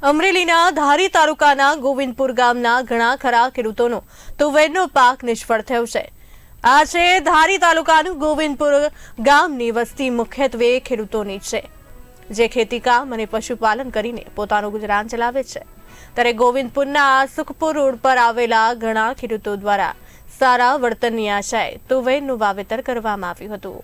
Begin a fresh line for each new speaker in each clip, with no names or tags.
અમરેલીના ધારી તાલુકાના ગોવિંદપુર ગામના ઘણા ખરા ખેડૂતોનો તુવેરનો પાક નિષ્ફળ થયો છે। આ છે ધારી તાલુકાનું ગોવિંદપુર ગામની વસ્તી મુખ્યત્વે ખેડૂતોની છે, જે ખેતીકામ અને પશુપાલન કરીને પોતાનું ગુજરાન ચલાવે છે। ત્યારે ગોવિંદપુરના સુખપુર રોડ પર આવેલા ઘણા ખેડૂતો દ્વારા સારા વળતરની આશાએ તુવેરનું વાવેતર કરવામાં આવ્યું હતું।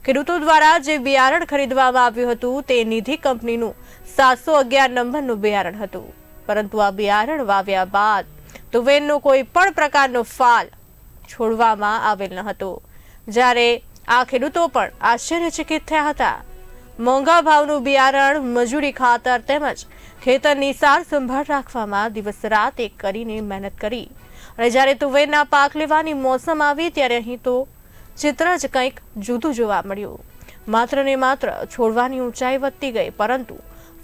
ખેડૂતો દ્વારા જે બિયારણ ખરીદવામાં આવ્યું હતું તે નિધિ કંપનીનું 711 નંબરનું બિયારણ હતું, પરંતુ આ બિયારણ વાવ્યા બાદ તુવેરનો કોઈ પણ પ્રકારનો ફાલ છોડવામાં આવેલ ન હતો, જ્યારે આ ખેડૂતો પણ આશ્ચર્યચકિત થયા હતા। મોંઘા ભાવનું બિયારણ, મજૂરી, ખાતર તેમજ ખેતરની સાર સંભાળ રાખવામાં દિવસ રાત એક કરીને મહેનત કરી અને જ્યારે તુવેરના પાક લેવાની મોસમ આવી ત્યારે અહીં તો ચિત્ર જ કંઈક જુદું જોવા મળ્યું। માત્ર ને માત્ર છોડવાની ઊંચાઈ વધતી ગઈ, પરંતુ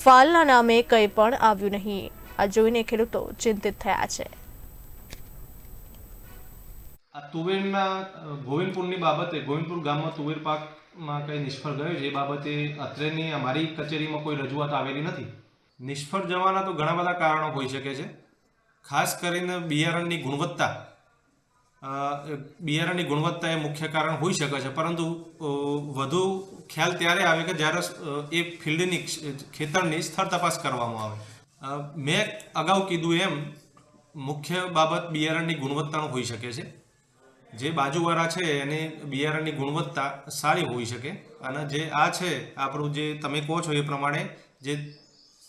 ફાલના નામે કંઈ પણ આવ્યું નહીં। આ જોઈને ખેડૂતો ચિંતિત થયા છે।
આ તુવેરના ગોવિંદપુરની બાબતે ગોવિંદપુર ગામમાં તુવેર પાકમાં કંઈ નિષ્ફળ ગયો છે એ બાબતે અત્રેની અમારી કચેરીમાં કોઈ રજૂઆત આવેલી નથી। નિષ્ફળ જવાના તો ઘણા બધા કારણો હોઈ શકે છે, ખાસ કરીને બિયારણની ગુણવત્તા એ મુખ્ય કારણ હોઈ શકે છે, પરંતુ વધુ ખ્યાલ ત્યારે આવે કે જ્યારે એ ફિલ્ડની ખેતરની સ્થળ તપાસ કરવામાં આવે। મેં અગાઉ કીધું એમ મુખ્ય બાબત બિયારણની ગુણવત્તાનું હોઈ શકે છે। જે બાજુવાળા છે એની બિયારણની ગુણવત્તા સારી હોઈ શકે, અને જે આ છે આપણું જે તમે કહો છો એ પ્રમાણે જે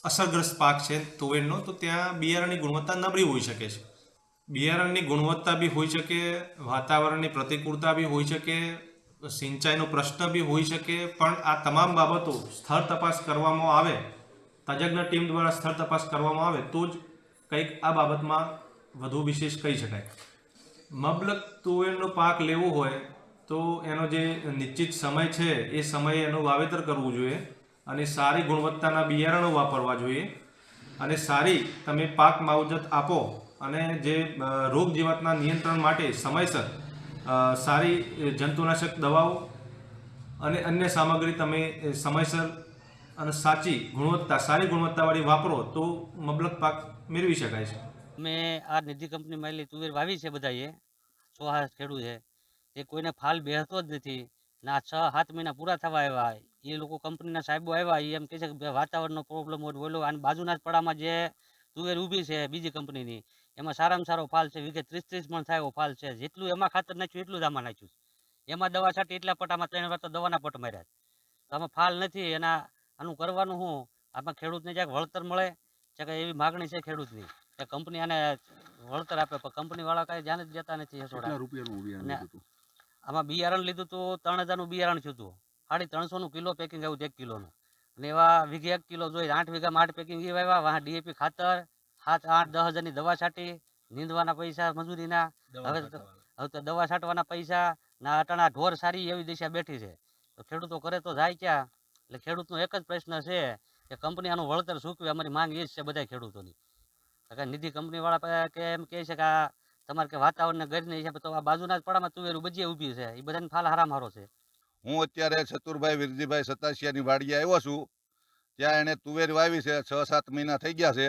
અસરગ્રસ્ત પાક છે તુવેરનો, તો ત્યાં બિયારણની ગુણવત્તા નબળી હોઈ શકે છે। બિયારણની ગુણવત્તા બી હોઈ શકે, વાતાવરણની પ્રતિકૂળતા બી હોઈ શકે, સિંચાઈનો પ્રશ્ન બી હોઈ શકે, પણ આ તમામ બાબતો સ્થળ તપાસ કરવામાં આવે, તજજ્ઞ ટીમ દ્વારા સ્થળ તપાસ કરવામાં આવે તો જ કંઈક આ બાબતમાં વધુ વિશેષ કહી શકાય। મબલક તુવેરનો પાક લેવો હોય તો એનો જે નિશ્ચિત સમય છે એ સમયે એનું વાવેતર કરવું જોઈએ, અને સારી ગુણવત્તાના બિયારણો વાપરવા જોઈએ, અને સારી તમે પાક માવજત આપો, અને જે રોગ જીવાતના નિયંત્રણ માટે સમયસર સારી જંતુનાશક દવાઓ અને અન્ય સામગ્રી તમે સમયસર અને સારી ગુણવત્તાવાળી વાપરો તો મબલક પાક મેળવી શકાય છે।
મેં આ નિધિ કંપની મારી તુવેર વાવી છે, બધાએ 100 ખેડૂત છે, એ કોઈને ફાલ બેહતો જ નથી। ના 6-7 મહિના પૂરા થવા આવ્યા, એ લોકો કંપનીના સાહેબો આવ્યા, એ એમ કહે છે કે વાતાવરણનો પ્રોબ્લેમ હોય બોલો, અને બાજુના જ પડામાં જે તુવેર ઊભી છે બીજી કંપનીની, એમાં સારામાં સારો ફાલ છે, વીઘે 30-30 મણ થાય એવો ફાલ છે। જેટલું એમાં ખાતર નાખ્યું એટલું જ આમાં નાખ્યું, એમાં દવા છાંટી એટલા પટામાં 3 વાર તો દવાના પટ માર્યા, તો આમાં ફાલ નથી। આનું કરવાનું શું? આમાં ખેડૂતને જ્યાં વળતર મળે છે કે એવી માગણી છે ખેડૂતની, કે કંપની આને વળતર આપે, પણ કંપનીવાળા કાંઈ ધ્યાન જ દેતા નથી। આમાં બિયારણ લીધું હતું 3000નું બિયારણ થયું હતું, 350 કિલો પેકિંગ આવ્યું 1 કિલોનું, અને એવા વીઘે 1 કિલો જોઈએ, 8 વીઘામાં 8 પેકિંગ એ વાવ્યા, વાહ ડીએપી ખાતર 7-8-10 હજારની દવા છાંટી, નીંદવાના પૈસા મજૂરીના, હવે તો દવા છાંટવાના પૈસા ના, અટાણા ઢોર સારી એવી દિશા બેઠી છે, તો ખેડૂતો કરે તો જાય ક્યાં? એટલે ખેડૂતનો એક જ પ્રશ્ન છે કે કંપની આનું વળતર ચૂકવે, અમારી માંગ એ જ છે બધા ખેડૂતોની। નિધિ કંપનીવાળા કે એમ કહે છે કે આ તમારે કે વાતાવરણને ગરીને હિસાબે તો આ બાજુના જ પડામાં તુવેરું બજીએ ઊભી છે, એ બધાને ફાલ હારામ હારો છે।
હું અત્યારે ચતુરભાઈ વિરજીભાઈ સતાસિયાની વાડીએ આવ્યો છું, ત્યાં એણે તુવેર વાવી છે, 6-7 મહિના થઈ ગયા છે,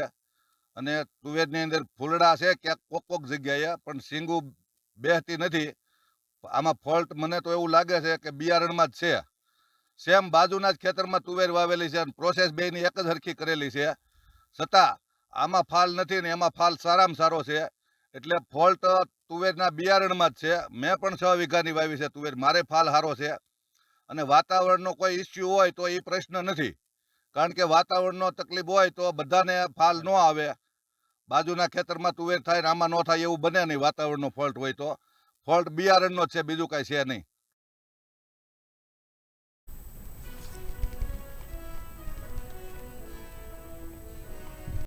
અને તુવેરની અંદર ફૂલડા છે ક્યાંક કોક જગ્યાએ, પણ સિંગું બેહતી નથી। આમાં ફોલ્ટ મને તો એવું લાગે છે કે બિયારણમાં જ છે। સેમ બાજુના જ ખેતરમાં તુવેર વાવેલી છે, અને પ્રોસેસ બેયની એક જ હરખી કરેલી છે, છતાં આમાં ફાલ નથી ને એમાં ફાલ સારામાં સારો છે। એટલે ફોલ્ટ તુવેરના બિયારણમાં જ છે। મેં પણ 6 વીઘાની વાવી છે તુવેર, મારે ફાલ સારો છે, અને વાતાવરણનો કોઈ ઇસ્યુ હોય તો એ પ્રશ્ન નથી, કારણ કે વાતાવરણનો તકલીફ હોય તો બધાને ફાલ ન આવે। બાજુના ખેતરમાં તુવેર થાય ને આમાં ન થાય એવું બને નહીં, વાતાવરણનો ફોલ્ટ હોય તો। ફોલ્ટ બિયારણનો જ છે, બીજું કાંઈ છે નહીં।